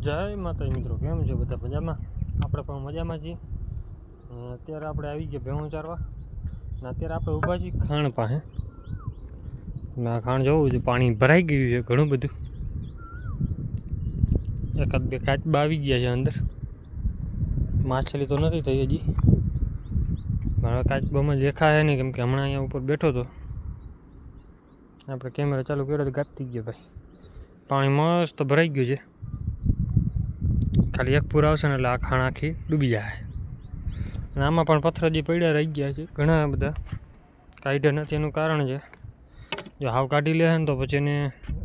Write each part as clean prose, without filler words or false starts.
જય માતાજી મિત્રો, કેમ છો બધા? મજામાં? આપણે પણ મજામાં છીએ. અત્યારે આપણે આવી ગયા ભેહું ચારવા ને અત્યારે આપણે ઊભા છીએ ખાણ પાસે. આ ખાણ જોવું છે, પાણી ભરાઈ ગયું છે ઘણું બધું. એકાદ બે કાચબા આવી ગયા છે અંદર. માછલી તો નથી થઈ હજી, મારા કાચબામાં દેખાય નહીં કેમ કે હમણાં અહીંયા ઉપર બેઠો હતો. આપણે કેમેરા ચાલુ કર્યો તો ગાપતી ગયો ભાઈ. પાણી મસ્ત ભરાઈ ગયું છે. ખાલી એક પૂર આવશે ને એટલે આ ખાણ આખી ડૂબી જાય. અને આમાં પણ પથ્થર જે પડ્યા રહી ગયા છે ઘણા બધા, કાઢ્યા નથી. એનું કારણ છે જો હાવ કાઢી લે ને તો પછી એને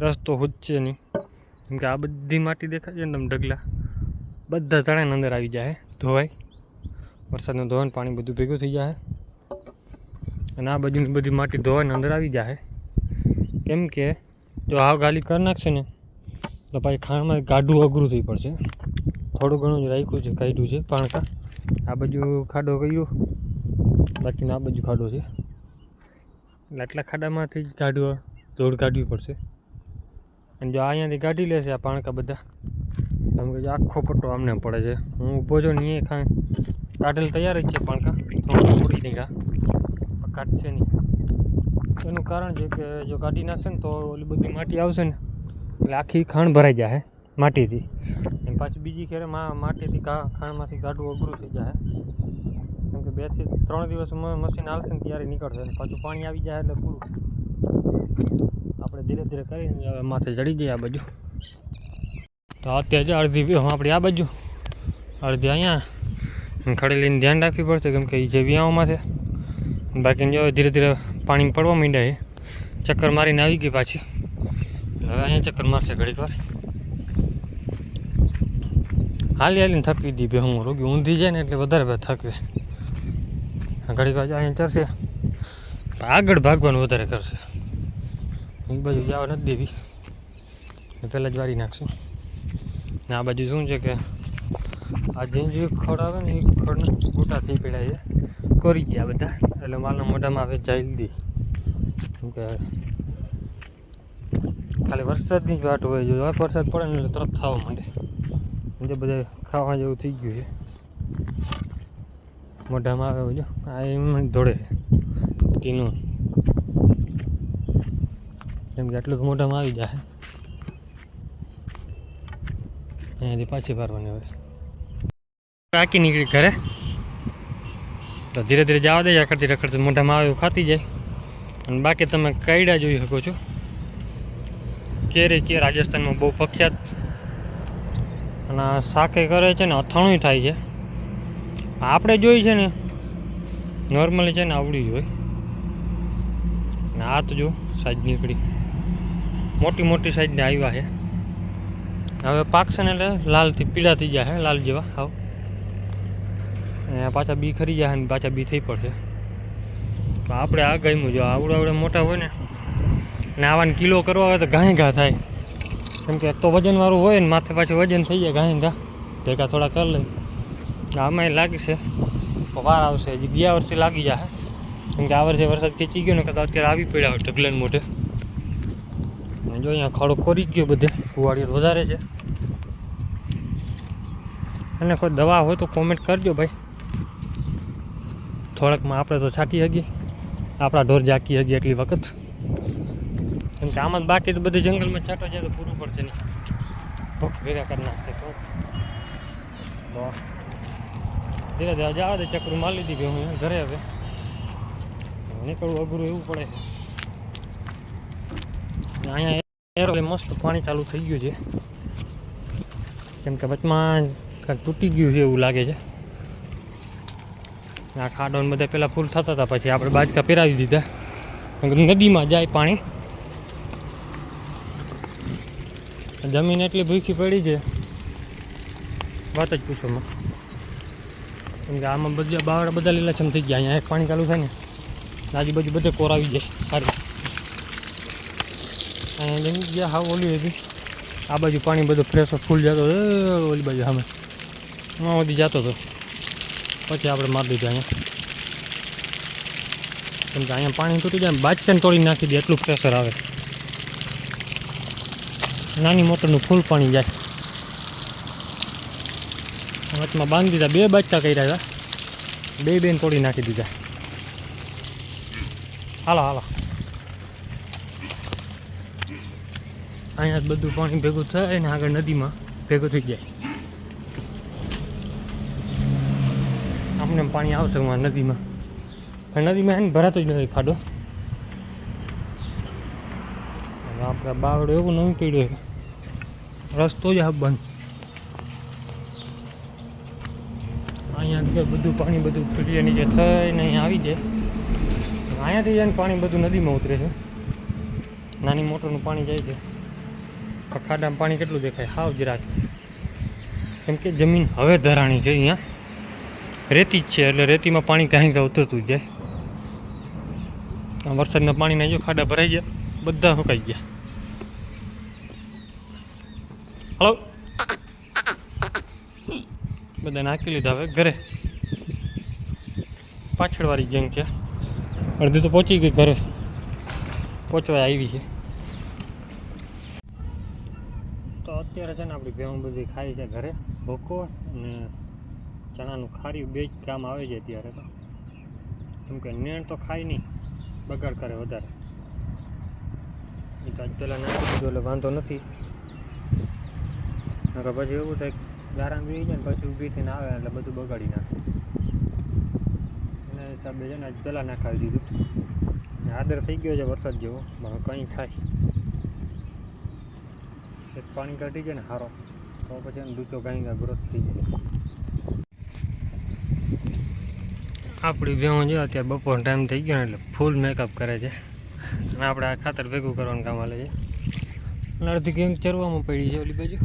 રસ્તો ખૂજશે નહીં, કેમ કે આ બધી માટી દેખાય છે ને તમે ઢગલા બધા તળાઈને અંદર આવી જાય, ધોવાય. વરસાદનું ધોવાને પાણી બધું ભેગું થઈ જાય અને આ બાજુની બધી માટી ધોવાઈને અંદર આવી જાય. કેમ કે જો હાવ ગાલી કરી નાખશે ને તો પછી ખાણમાં કાઢવું અઘરું થઈ પડશે. થોડું ઘણું જ રાખ્યું છે, કાઢ્યું છે પાણકા. આ બાજુ ખાડો કર્યો, બાકીનો આ બાજુ ખાડો છે એટલે આટલા ખાડામાંથી જ ધોળ કાઢવી પડશે. અને જો અહીંયાથી કાઢી લેશે આ પાણકા બધા, કેમ કે આખો પટ્ટો આમને પડે છે. હું ઊભો છું ને એ કાઢેલ તૈયાર જ છે પાણકા, થોડું ઉડી નહીં કાઢશે નહીં. એનું કારણ છે કે જો કાઢી નાખશે ને તો ઓલી બધી માટી આવશે ને એટલે આખી ખાણ ભરાઈ જાય માટીથી. અને પાછી બીજી ખેરે માટીથી ખાણમાંથી કાઢવું અઘરું થઈ જાય, કેમ કે 2 થી 3 દિવસ મશીન હાલશે ને ત્યારે નીકળશે. અને પાછું પાણી આવી જાય એટલે પૂરું. આપણે ધીરે ધીરે કરીને હવે માથે ચડી જઈએ આ બાજુ. તો અત્યારે અડધી આપણી આ બાજુ, અડધી અહીંયા ખડેલીને ધ્યાન રાખવી પડશે, કેમ કે એ જે વિયાઓમાં છે. બાકીને જો ધીરે ધીરે પાણી પડવા માંડ્યા છે. ચક્કર મારીને આવી ગઈ પાછી, હવે અહીંયા ચક્કર મારશે ઘડીક વાર. હાલીને થકવી દી બે હું રોગી ઊંધી જાય ને એટલે વધારે થકવે. ઘડીક વાર અહીંયા ચરશે, આગળ ભાગવાનું વધારે કરશે. એ બાજુ જવા નથી દેવી, પહેલાં જ વારી નાખશું. ને આ બાજુ શું છે કે આ જે ખડ આવે ને એ ખડને ગોટા થઈ પડ્યા છે, કરી ગયા બધા. એટલે માલના મોઢામાં આવે જાય લીધી, કેમ કે ખાલી વરસાદની જ વાટ હોય. જો વરસાદ પડે ને એટલે તરત થવા માંડે. જે બધા ખાવા જેવું થઈ ગયું છે, મોઢામાં આવે. જો આ એમ દોડે ટીનું, કેમ કે આટલું મોઢામાં આવી જાય. અહીંયાથી પાછી ભરવાની હોય. આખી નીકળી ઘરે તો ધીરે ધીરે જવા દે. રખડતી રખડતી મોઢામાં આવે એવું ખાતી જાય. અને બાકી તમે કઈડા જોઈ શકો છો. કેરી કે રાજસ્થાનમાં બહુ પ્રખ્યાત, અને શાકે કરે છે ને અથાણું થાય છે. આપણે જોઈ છે ને નોર્મલી છે ને આવડી જ હોય. ને આ તો જો સાઈઝ નીકળી, મોટી મોટી સાઈઝને આવ્યા છે. હવે પાકશે ને એટલે લાલથી પીળા થઈ જાય, લાલ જેવા હાવ. પાછા બી ખરી જાય ને પાછા બી થઈ પડશે. તો આપણે આ ગમ્યું. જો આવડે મોટા હોય ને આવાને કિલો કરવા હોય તો ઘાય ઘા થાય, કેમ કે એક તો વજનવાળું હોય ને માથે પાછું વજન થઈ જાય. ઘાય ઘા ભેગા થોડા કરી લઈ. આમાં લાગશે વાર આવશે, હજી ગયા વર્ષે લાગી જાય, કેમ કે આ વર્ષે વરસાદ ખેંચી ગયો ને કદાચ અત્યારે આવી પડ્યા હોય ઢગલાને મોઢે. જો અહીંયા ખાડો કરી ગયો બધે, કુવાડીઓ વધારે છે. અને કોઈ દવા હોય તો કોમેન્ટ કરજો ભાઈ. થોડાકમાં આપણે તો છાંટી શકીએ, આપણા ઢોર જાકી શકીએ એટલી વખત. કેમ કે આમાં બાકી તો બધી જંગલમાં છાંટો જાય તો પૂરું પડશે નહીં, ભૂખ ભેગા કરી નાખશે. તો ધીરે ધીરે જવા દે. ચક્કર મારી લીધી હું ઘરે. હવે નીકળવું અઘરું એવું પડે. અહીંયા મસ્ત પાણી ચાલુ થઈ ગયું છે, કેમ કે વચમાં કાંઈક તૂટી ગયું છે એવું લાગે છે. આ ખાડોને બધા પહેલાં ફૂલ થતા હતા, પછી આપણે બાજકા પહેરાવી દીધા, કેમ કે નદીમાં જાય પાણી. જમીન એટલી ભૂખી પડી છે વાત જ પૂછોમાં. કેમ કે આમાં બધા બાવડા બધા લીલાછમ થઈ ગયા. અહીંયા એક પાણી ચાલુ થાય ને આજુબાજુ બધે કોરાવી જાય સારી. અહીંયા જમી ગયા હાવ ઓલી હતી. આ બાજુ પાણી બધું ફ્રેશ ફૂલ જતો હતો, ઓલી બાજુ સામે એમાં બધી જતો હતો. પછી આપણે મારી દીધું અહીંયા, કેમ કે અહીંયા પાણી તૂટી જાય, બાજકાને તોડી નાખી દે એટલું પ્રેશર આવે. નાની મોટરનું ફૂલ પાણી જાય. વચમાં બાંધી દીધા, 2 બચ્ચા કર્યા હતા, 2 બેન તોડી નાખી દીધા. હાલો હાલો, અહીંયા જ બધું પાણી ભેગું થાય ને આગળ નદીમાં ભેગું થઈ જાય. આમને પાણી આવશે નદીમાં, નદીમાં એને ભરાતો જ નથી ખાડો. આપણે બાવડો એવું નવું પીડ્યું, રસ્તો જ આ બંધ. અહીંયા બધું પાણી બધું ફીડીએ નીચે થઈને અહીંયા આવી જાય. અહીંયાથી જઈને પાણી બધું નદીમાં ઉતરે છે. નાની મોટરનું પાણી જાય છે. ખાડામાં પાણી કેટલું દેખાય, હાવ જરાક. કેમ કે જમીન હવે ધરાણી છે, અહીંયા રેતી જ છે, એટલે રેતીમાં પાણી કાંઈ કાંઈ ઉતરતું જ જાય. વરસાદના પાણીના જો ખાડા ભરાઈ ગયા, બધા સુકાઈ ગયા. હલો, બધા નાખી લીધા. હવે ઘરે પાછળવાળી ગેંગ છે, અડધી તો પહોંચી ગઈ, ઘરે પહોંચવા આવી છે. તો અત્યારે છે ને આપણી ભેહું બધી ખાઈ છે ઘરે, ભૂકો અને ચણાનું ખાર્યું 2 જ કામ આવે છે અત્યારે તો. કેમ કે નેણ તો ખાય નહીં, બગાડ કરે વધારે. એ તો આજ પહેલાં નાખી દીધું એટલે વાંધો નથી. નકર પછી એવું થાય ગારામાં બેસી જાય ને પછી ઊભી થઈને આવે એટલે બધું બગાડી નાખે. એના હિસાબે છે ને આજ પહેલાં નાખાવી દીધું. આદર થઈ ગયો છે વરસાદ જેવો, કંઈ થાય એક પાણી કાઢી જાય ને સારો, તો પછી એને દૂધો ગાય ગ્રોથ થઈ જાય. આપણી ભેહું જો અત્યારે બપોરનો ટાઈમ થઈ ગયો ને એટલે ફૂલ મેકઅપ કરે છે. અને આપણે આ ખાતર ભેગું કરવાનું કામ હાલે છે. અને અડધી ગેંગ ચરવામાં પડી છે ઓલી બાજુ.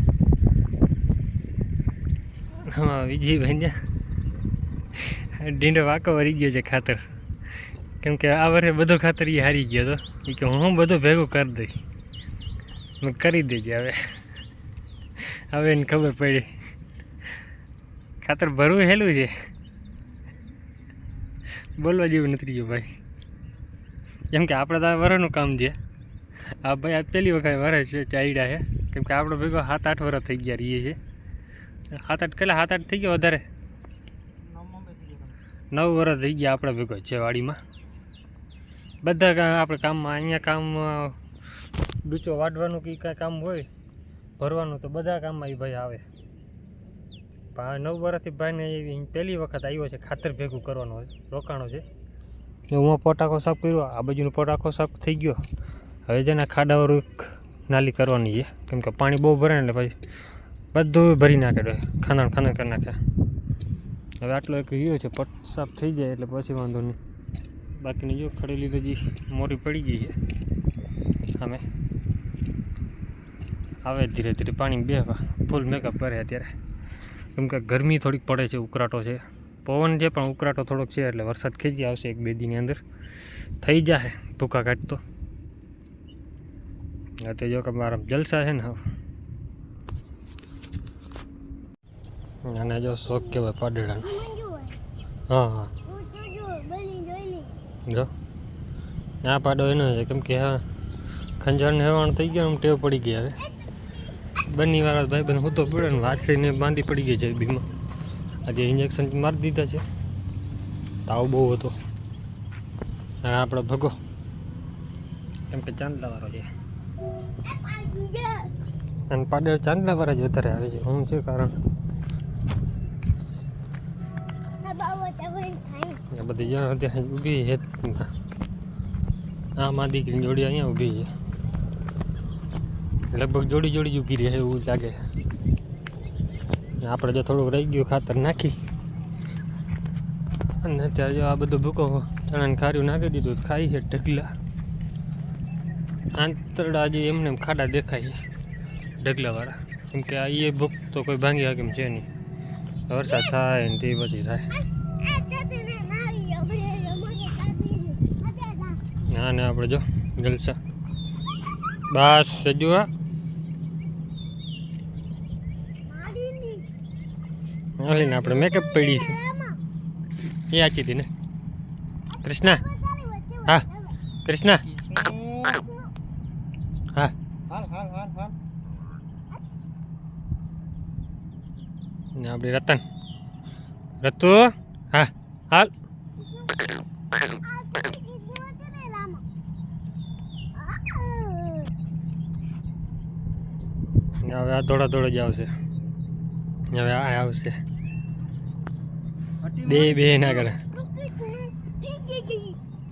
હા, વિજયભાઈ ને ઢીંડો વાંકો વળી ગયો છે ખાતર. કેમ કે આ વર્ષે બધો ખાતર એ હારી ગયો હતો. એ કે હું બધું ભેગું કરી દઈ, મેં કરી દેજે. હવે એને ખબર પડી ખાતર ભરવું હેલું છે, બોલવા જેવું નથી રહ્યું ભાઈ. કેમ કે આપણે તો આ વરસનું કામ છે. આ ભાઈ આ પહેલી વખત વરસ છે ચાઈડા છે. કેમ કે આપણો ભેગો 7-8 વર્ષ થઈ ગયા રહીએ છીએ. 7-8 કેટલા 7-8 થઈ ગયા, વધારે 9 વર્ષ થઈ ગયા આપણે ભેગો છે વાડીમાં. બધા આપણે કામમાં, અહીંયા કામ ડૂચો વાઢવાનું કે કાંઈ કામ હોય ભરવાનું, તો બધા કામમાં એ ભાઈ આવે. પણ 9 વર્ષથી ભાઈને પહેલી વખત આવ્યો છે ખાતર ભેગું કરવાનો રોકાણો છે. હું પોટાકો સાફ કર્યો, આ બાજુનો પોટાકો સાફ થઈ ગયો. હવે જેના ખાડાવાળું નાલી કરવાની છે. કેમ કે પાણી બહુ ભરે ને એટલે ભાઈ બધું ભરી નાખે, ખાંદણ કરી નાખે. હવે આટલો એક રહ્યો છે, પટ સાફ થઈ જાય એટલે પછી વાંધો નહીં. બાકીની જો ખડેલી તો જે મોરી પડી ગઈ છે અમે આવે ધીરે ધીરે પાણી બેહવા. ફૂલ મેકઅપ કરે અત્યારે. કેમ કે ગરમી થોડીક પડે છે, ઉકળાટો છે, પવન છે પણ ઉકળાટો થોડોક છે. એટલે વરસાદ ખેંચી આવશે 1-2 દીની અંદર થઈ જાય ભૂકા કાઢતો. તે જો કે મારા જલસા છે ને. આને જો શોખ કહેવાય પાડેડાનો. હા હા, જો આ પાડો એનો છે. કેમ કે હા ખંજરને હેવાણ થઈ ગયો, ટેવ પડી ગઈ. હવે બંને વાળા ભાઈ બંધ હોતો પડે ને, વાછડીને બાંધી પડી ગઈ છે બીમાં. આજે ઇન્જેક્શન મારી દીધા છે, તાવ બહુ હતો. હા આપણો ભગો કેમ કે ચાંદલાવાળો છે, અને પાડે ચાંદલાવાળા જ વધારે આવે છે. શું છે કારણ? બધી જ્યાં ત્યાં ઊભી છે. આમાં દીકરીની જોડી અહીંયા ઊભી છે, લગભગ જોડી જ ઊભી રહે એવું લાગે. આપણે જો થોડુંક રહી ગયું ખાતર નાખી, અને અત્યારે જો આ બધું ભૂકો ચણાને ખાર્યું નાખી દીધું, ખાઈ છે ઢગલા. આંતરડા જે એમને ખાડા દેખાય છે ઢગલાવાળા. કેમ કે આ એ ભૂખ તો કોઈ ભાંગી કેમ છે નહીં. વરસાદ થાય ને તે પછી થાય. હા ને આપણે જો જલસા બસ સજુ. હા હાલીને આપણે મેકઅપ પડી છે એ આચી હતી ને. કૃષ્ણા, હા કૃષ્ણા, હા ને આપણી રતન રતુ હા હાલ હવે આ દોડા દોડ જ આવશે હવે આ આવશે બે ના કરે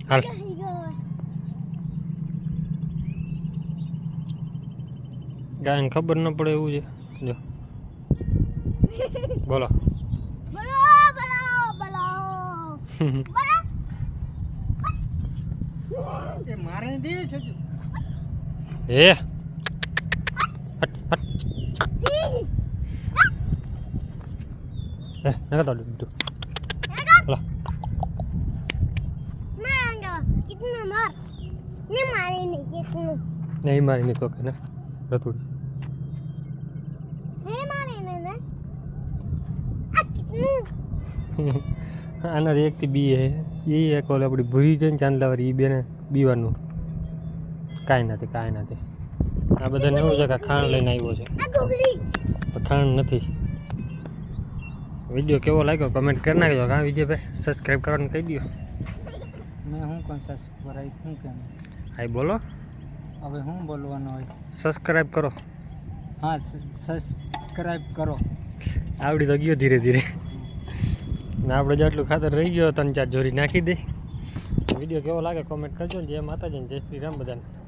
હાલ ગાયને ખબર ન પડે એવું છે જો બોલો મારે દે છે એ હટ હટ નકા તો તું લા નહીં મારી નહીં તો કે ને રતુડી આના એકથી બી હે એ એક ઓલે આપણી ભૂરી છે ને ચાંદલાવાળી એ બેને બીવાનું કાંઈ નથી આ બધાને એવું છે કે ખાંડ લઈને આવ્યો છે પણ ખાંડ નથી વિડીયો કેવો લાગ્યો કમેન્ટ કરી નાખજો હા વિડીયો ભાઈ સબસ્ક્રાઈબ કરવાનું કહી દો મેં હું કોણ સબસ્ક્રાઈબ હું કેમ હા બોલો હવે હું બોલવાનું હોય સબસ્ક્રાઈબ કરો હા સબસ્ક્રાઈબ કરો આવડી તો ગયો ધીરે ધીરે ને આપણે જેટલું ખાતર રહી ગયો 3-4 જોરી નાખી દે વિડીયો કેવો લાગે કોમેન્ટ કરજો જય માતાજી જય શ્રી રામ બધાને